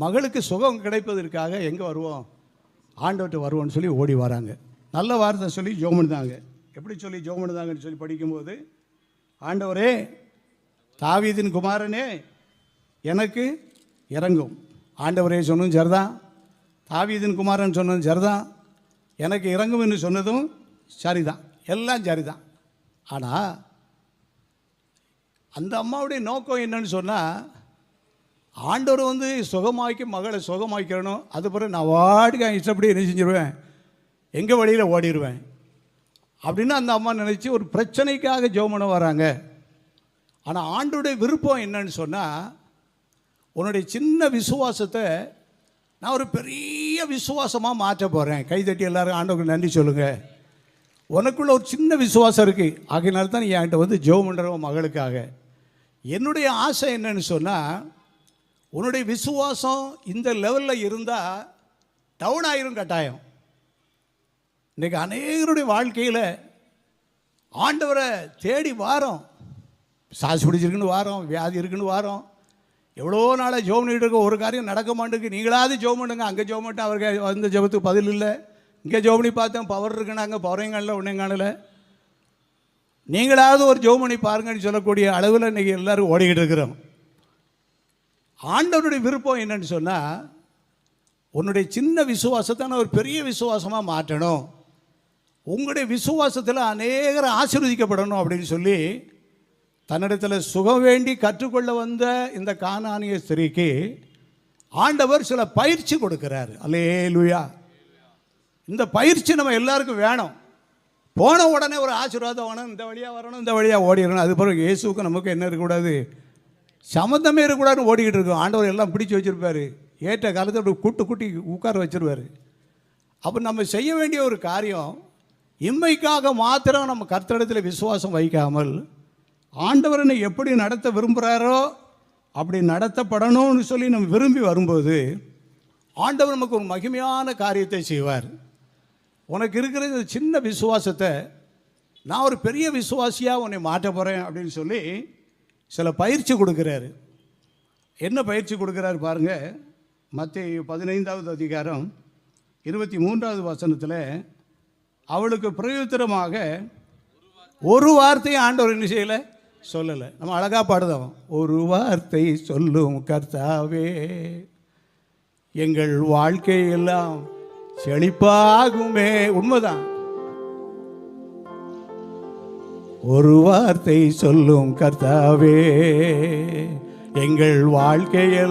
மகளுக்கு சுகம் கிடைப்பதற்காக எங்கே வருவோம்? ஆண்டவர்கிட்ட வருவோம்னு சொல்லி ஓடி வராங்க. நல்ல வார்த்தை சொல்லி ஜெபம் பண்ணுதாங்க. எப்படி சொல்லி ஜெபம் பண்ணுதாங்கன்னு சொல்லி படிக்கும்போது, ஆண்டவரே, தாவீதின் குமாரனே, எனக்கு இறங்கும். ஆண்டவரே சொன்னதும் சரிதான், தாவீதின் குமாரன் சொன்னதும் சரிதான், எனக்கு இறங்கும் என்று சொன்னதும் சரிதான், எல்லாம் சரிதான். ஆனால் அந்த அம்மாவுடைய நோக்கம் என்னன்னு சொன்னால், ஆண்டவர் சுகமாக்கி மகளை சுகமாக்கிறணும். அது பிறகு நான் வாடிக்கை இஷ்டப்படி என்ன செஞ்சிருவேன், எங்கள் வழியில் ஓடிடுவேன் அப்படின்னு அந்த அம்மா நினச்சி ஒரு பிரச்சனைக்காக ஜெபம் பண்ண வராங்க. ஆனால் ஆண்டோடைய விருப்பம் என்னன்னு சொன்னால், உன்னுடைய சின்ன விசுவாசத்தை நான் ஒரு பெரிய விசுவாசமாக மாற்ற போகிறேன். கைதட்டி எல்லாரும் ஆண்டவருக்கு நன்றி சொல்லுங்கள். உனக்குள்ள ஒரு சின்ன விசுவாசம் இருக்குது, ஆகையினால தான் நீ என்கிட்ட ஜெபம் பண்ணுற மகளுக்காக. என்னுடைய ஆசை என்னன்னு சொன்னால், உன்னுடைய விசுவாசம் இந்த லெவலில் இருந்தால் டவுன் ஆயிரும் கட்டாயம். இன்றைக்கி அநேகருடைய வாழ்க்கையில் ஆண்டவரை தேடி வாரோம், சாசு பிடிச்சிருக்குன்னு வாரோம், வியாதி இருக்குன்னு வாரோம், எவ்வளோ நாளாக ஜெபம் பண்ணிட்டு இருக்க, ஒரு காரியம் நடக்க மாட்டேங்குது. நீங்களாவது ஜெபம் பண்ணுங்க. அங்கே ஜெபம் பண்ணிட்டு அவருக்கு வந்த ஜெபத்துக்கு பதில் இல்லை. இங்கே ஜெபம் பண்ணி பார்த்தேன், பவர் இருக்குன்னு, அங்கே பவரையும் காணல, ஒன்றையும் காணலை. நீங்களாவது ஒரு ஜெபம் பண்ணி பாருங்கன்னு சொல்லக்கூடிய அளவில் இன்றைக்கி எல்லோரும் ஓடிக்கிட்டு இருக்கிறோம். ஆண்டவருடைய விருப்பம் என்னன்னு சொன்னால், உன்னுடைய சின்ன விசுவாசத்தை நான் ஒரு பெரிய விசுவாசமாக மாற்றணும், உங்களுடைய விசுவாசத்தில் அநேகரை ஆசீர்வதிக்கப்படணும் அப்படின்னு சொல்லி தன்னிடத்தில் சுகம் வேண்டி கற்றுக்கொள்ள வந்த இந்த கானானிய ஸ்திரீக்கு ஆண்டவர் சில பயிற்சி கொடுக்கிறார். அல்லேலூயா. இந்த பயிற்சி நம்ம எல்லாருக்கும் வேணும். போன உடனே ஒரு ஆசீர்வாதம் வேணும், இந்த வழியாக வரணும், இந்த வழியாக ஓடிடணும். அது பிறகு இயேசுக்கு நமக்கு என்ன இருக்கக்கூடாது, சம்மந்தமே இருக்கக்கூடாதுன்னு ஓடிக்கிட்டு இருக்கோம். ஆண்டவர் எல்லாம் பிடிச்சி வச்சுருப்பார், ஏற்ற காலத்தை அப்படி கூட்டி உட்கார வச்சுருவார். அப்போ நம்ம செய்ய வேண்டிய ஒரு காரியம், இம்மைக்காக மாத்திரம் நம்ம கர்த்தரிடத்தில் விசுவாசம் வைக்காமல், ஆண்டவரனை எப்படி நடத்த விரும்புகிறாரோ அப்படி நடத்தப்படணும்னு சொல்லி நம்ம விரும்பி வரும்போது ஆண்டவர் நமக்கு ஒரு மகிமையான காரியத்தை செய்வார். உனக்கு இருக்கிற இந்த சின்ன விசுவாசத்தை நான் ஒரு பெரிய விசுவாசியாக உன்னை மாற்ற போகிறேன் அப்படின்னு சொல்லி சில பயிற்சி கொடுக்குறாரு. என்ன பயிற்சி கொடுக்குறாரு பாருங்கள். மத்தேயு 15வது அதிகாரம் 23வது வசனத்தில், அவளுக்கு பிரயுத்தரமாக ஒரு வார்த்தையை ஆண்டவர் என்ன செய்யலை, சொல்லலை. நம்ம அழகாக பாடுதோம், ஒரு வார்த்தை சொல்லும் கர்த்தாவே, எங்கள் வாழ்க்கையெல்லாம் செழிப்பாகுமே. உண்மைதான். ஒரு வார்த்தை சொல்லும் கர்த்தாவே, எங்கள் வாழ்க்கையெல்லாம்